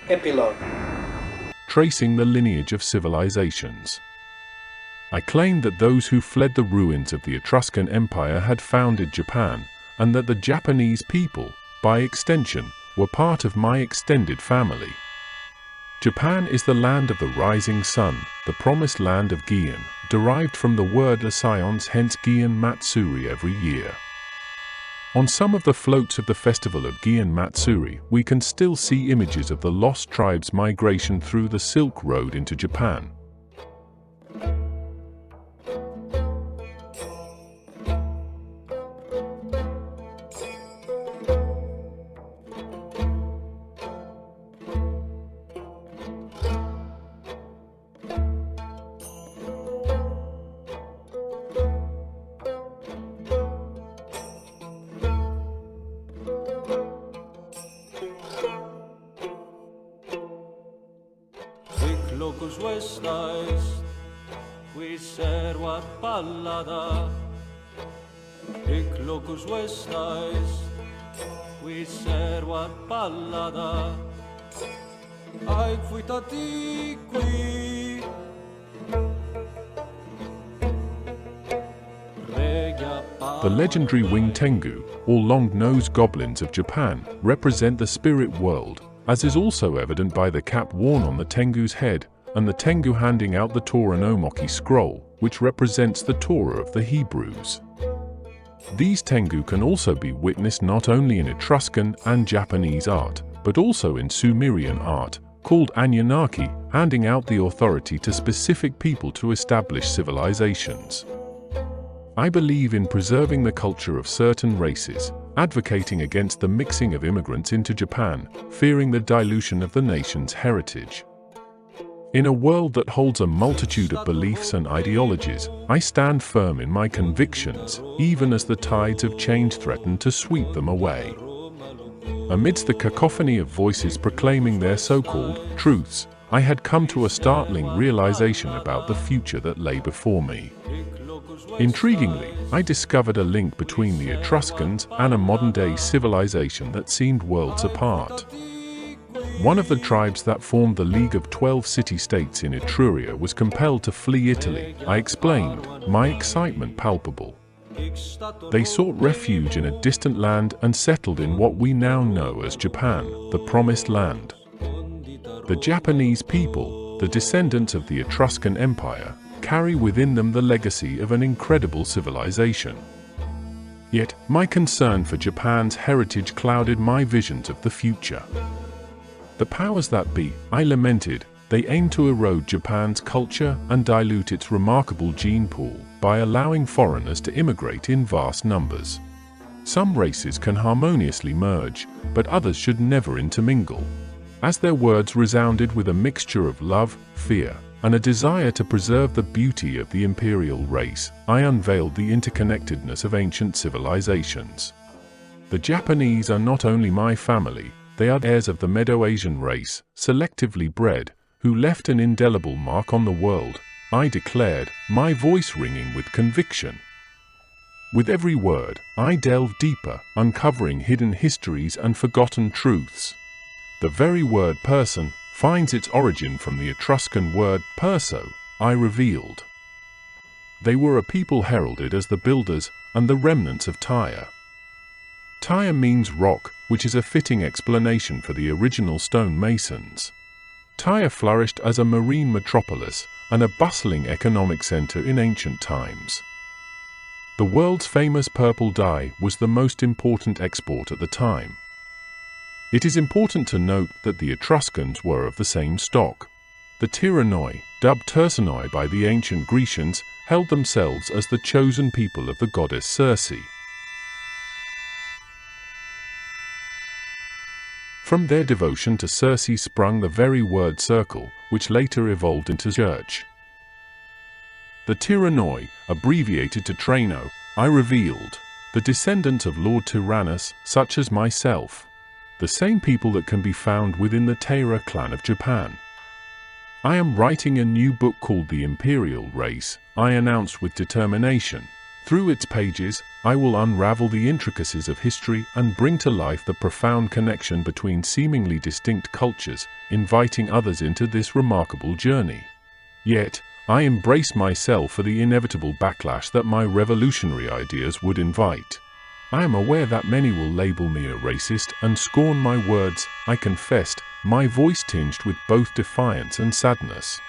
Epilogue. Tracing the lineage of civilizations. I claimed that those who fled the ruins of the Etruscan Empire had founded Japan, and that the Japanese people, by extension, were part of my extended family. Japan is the land of the rising sun, the promised land of Gion, derived from the word Scions, hence Gion Matsuri every year. On some of the floats of the festival of Gion Matsuri, we can still see images of the lost tribes' migration through the Silk Road into Japan. Locus vesta est, qui servat pallada. Hic locus vesta est, qui servat pallada. Haec fuit antiqui. The legendary winged Tengu, or long-nosed goblins of Japan, represent the spirit world, as is also evident by the cap worn on the Tengu's head, and the Tengu handing out the Torah no Moki scroll, which represents the Torah of the Hebrews. These Tengu can also be witnessed not only in Etruscan and Japanese art, but also in Sumerian art, called Anunnaki, handing out the authority to specific people to establish civilizations. I believe in preserving the culture of certain races, advocating against the mixing of immigrants into Japan, fearing the dilution of the nation's heritage. In a world that holds a multitude of beliefs and ideologies, I stand firm in my convictions, even as the tides of change threaten to sweep them away. Amidst the cacophony of voices proclaiming their so-called truths, I had come to a startling realization about the future that lay before me. Intriguingly, I discovered a link between the Etruscans and a modern-day civilization that seemed worlds apart. One of the tribes that formed the League of 12 city-states in Etruria was compelled to flee Italy, I explained, my excitement palpable. They sought refuge in a distant land and settled in what we now know as Japan, the Promised Land. The Japanese people, the descendants of the Etruscan Empire, carry within them the legacy of an incredible civilization. Yet, my concern for Japan's heritage clouded my visions of the future. The powers that be, I lamented, they aim to erode Japan's culture and dilute its remarkable gene pool by allowing foreigners to immigrate in vast numbers. Some races can harmoniously merge, but others should never intermingle. As their words resounded with a mixture of love, fear, and a desire to preserve the beauty of the imperial race, I unveiled the interconnectedness of ancient civilizations. The Japanese are not only my family, they are heirs of the Medo-Asian race, selectively bred, who left an indelible mark on the world, I declared, my voice ringing with conviction. With every word, I delve deeper, uncovering hidden histories and forgotten truths. The very word person finds its origin from the Etruscan word perso, I revealed. They were a people heralded as the builders and the remnants of Tyre. Tyre means rock, which is a fitting explanation for the original stone masons. Tyre flourished as a marine metropolis and a bustling economic center in ancient times. The world's famous purple dye was the most important export at the time. It is important to note that the Etruscans were of the same stock. The Tyrannoi, dubbed Tersonoi by the ancient Grecians, held themselves as the chosen people of the goddess Circe. From their devotion to Circe sprung the very word circle, which later evolved into church. The Tyrannoi, abbreviated to Traino, I revealed, the descendants of Lord Tyrannus, such as myself. The same people that can be found within the Taira clan of Japan. I am writing a new book called The Imperial Race, I announced with determination. Through its pages, I will unravel the intricacies of history and bring to life the profound connection between seemingly distinct cultures, inviting others into this remarkable journey. Yet, I embrace myself for the inevitable backlash that my revolutionary ideas would invite. I am aware that many will label me a racist and scorn my words, I confessed, my voice tinged with both defiance and sadness.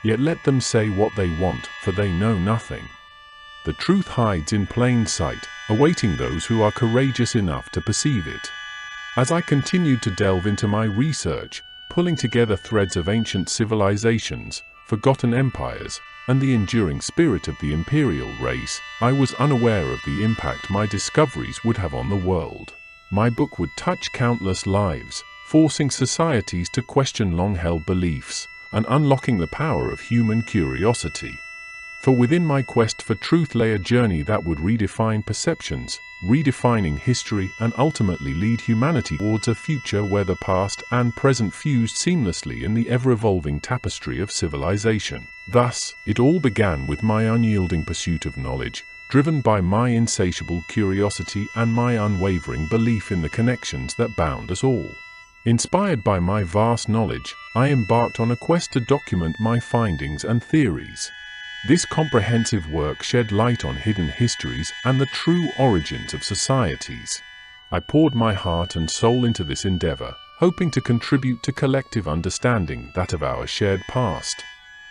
Yet let them say what they want, for they know nothing. The truth hides in plain sight, awaiting those who are courageous enough to perceive it. As I continued to delve into my research, pulling together threads of ancient civilizations, forgotten empires, and the enduring spirit of the imperial race, I was unaware of the impact my discoveries would have on the world. My book would touch countless lives, forcing societies to question long-held beliefs, and unlocking the power of human curiosity. For within my quest for truth lay a journey that would redefine perceptions, redefining history, and ultimately lead humanity towards a future where the past and present fused seamlessly in the ever-evolving tapestry of civilization. Thus, it all began with my unyielding pursuit of knowledge, driven by my insatiable curiosity and my unwavering belief in the connections that bound us all. Inspired by my vast knowledge, I embarked on a quest to document my findings and theories. This comprehensive work shed light on hidden histories and the true origins of societies. I poured my heart and soul into this endeavor, hoping to contribute to collective understanding that of our shared past.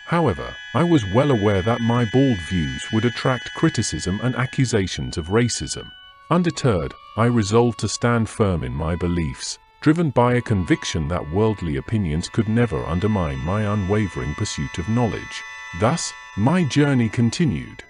However, I was well aware that my bold views would attract criticism and accusations of racism. Undeterred, I resolved to stand firm in my beliefs, driven by a conviction that worldly opinions could never undermine my unwavering pursuit of knowledge. Thus, my journey continued.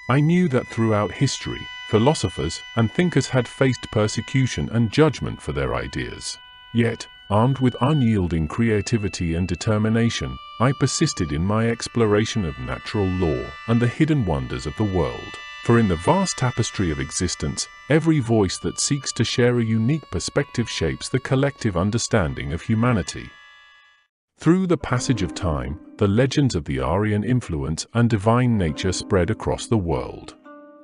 I knew that throughout history, philosophers and thinkers had faced persecution and judgment for their ideas. Yet, armed with unyielding creativity and determination, I persisted in my exploration of natural law and the hidden wonders of the world. For in the vast tapestry of existence, every voice that seeks to share a unique perspective shapes the collective understanding of humanity. Through the passage of time, the legends of the Aryan influence and divine nature spread across the world.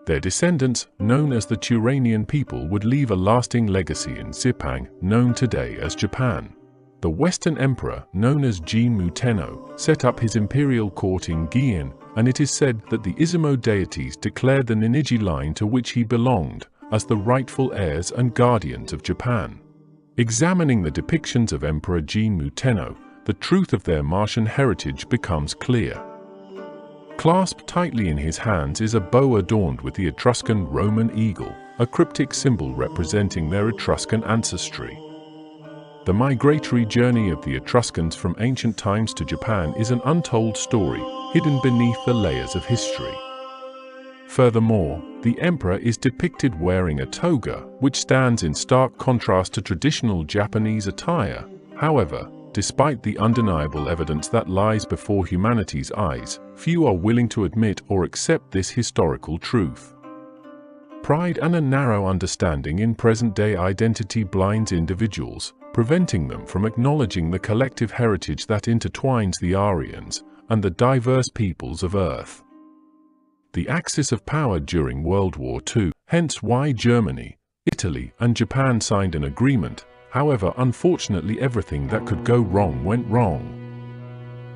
Their descendants, known as the Turanian people, would leave a lasting legacy in Zipang, known today as Japan. The Western emperor, known as Jinmu Tenno, set up his imperial court in Gion, and it is said that the Izumo deities declared the Ninigi line to which he belonged as the rightful heirs and guardians of Japan. Examining the depictions of Emperor Jinmu Tenno, the truth of their Martian heritage becomes clear. Clasped tightly in his hands is a bow adorned with the Etruscan Roman eagle, a cryptic symbol representing their Etruscan ancestry. The migratory journey of the Etruscans from ancient times to Japan is an untold story, hidden beneath the layers of history. Furthermore, the emperor is depicted wearing a toga, which stands in stark contrast to traditional Japanese attire. However, despite the undeniable evidence that lies before humanity's eyes, few are willing to admit or accept this historical truth. Pride and a narrow understanding in present-day identity blinds individuals, preventing them from acknowledging the collective heritage that intertwines the Aryans and the diverse peoples of Earth. The axis of power during World War II, hence why Germany, Italy, and Japan signed an agreement. However, unfortunately, everything that could go wrong went wrong.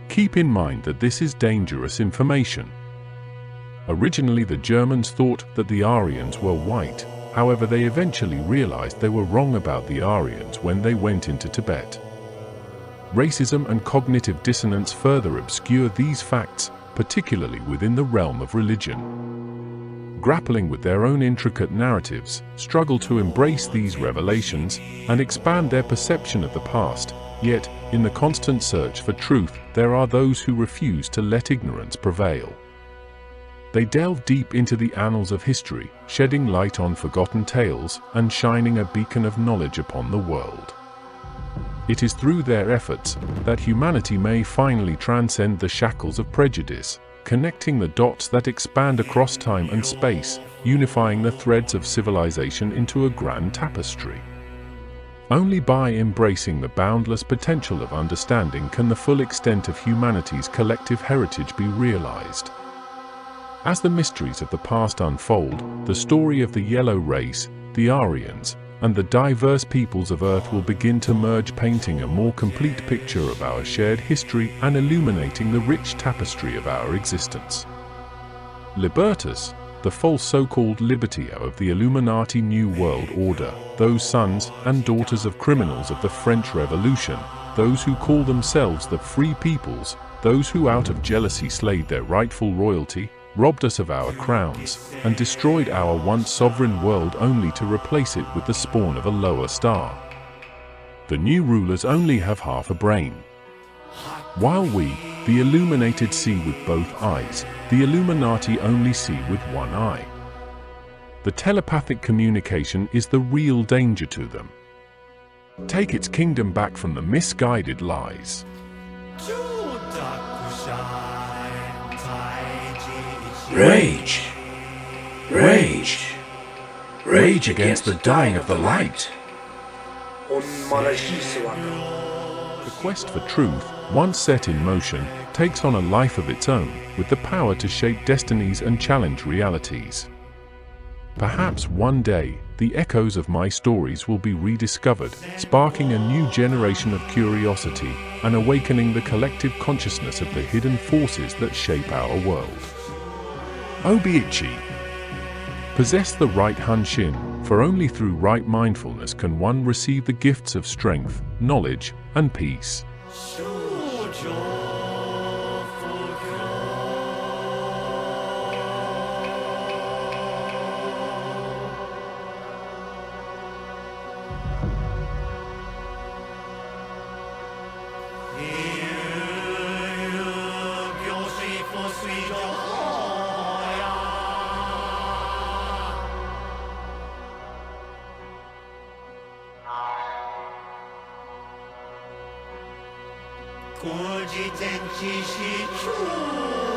Keep in mind that this is dangerous information. Originally, the Germans thought that the Aryans were white. However, they eventually realized they were wrong about the Aryans when they went into Tibet. Racism and cognitive dissonance further obscure these facts, particularly within the realm of religion. Grappling with their own intricate narratives, struggle to embrace these revelations and expand their perception of the past. Yet, in the constant search for truth, there are those who refuse to let ignorance prevail. They delve deep into the annals of history, shedding light on forgotten tales and shining a beacon of knowledge upon the world. It is through their efforts that humanity may finally transcend the shackles of prejudice, connecting the dots that expand across time and space, unifying the threads of civilization into a grand tapestry. Only by embracing the boundless potential of understanding can the full extent of humanity's collective heritage be realized. As the mysteries of the past unfold, the story of the yellow race, the Aryans, and the diverse peoples of Earth will begin to merge, painting a more complete picture of our shared history and illuminating the rich tapestry of our existence. Libertas, the false so-called liberty of the Illuminati New World Order, those sons and daughters of criminals of the French Revolution, those who call themselves the Free Peoples, those who out of jealousy slayed their rightful royalty, robbed us of our crowns, and destroyed our once sovereign world only to replace it with the spawn of a lower star. The new rulers only have half a brain. While we, the illuminated, see with both eyes, the Illuminati only see with one eye. The telepathic communication is the real danger to them. Take its kingdom back from the misguided lies. Rage! Rage! Rage against the dying of the light! The quest for truth, once set in motion, takes on a life of its own, with the power to shape destinies and challenge realities. Perhaps one day, the echoes of my stories will be rediscovered, sparking a new generation of curiosity and awakening the collective consciousness of the hidden forces that shape our world. OBI-ICHI. Possess the right Hanshin, for only through right mindfulness can one receive the gifts of strength, knowledge, and peace. Kuji tenchi shi chu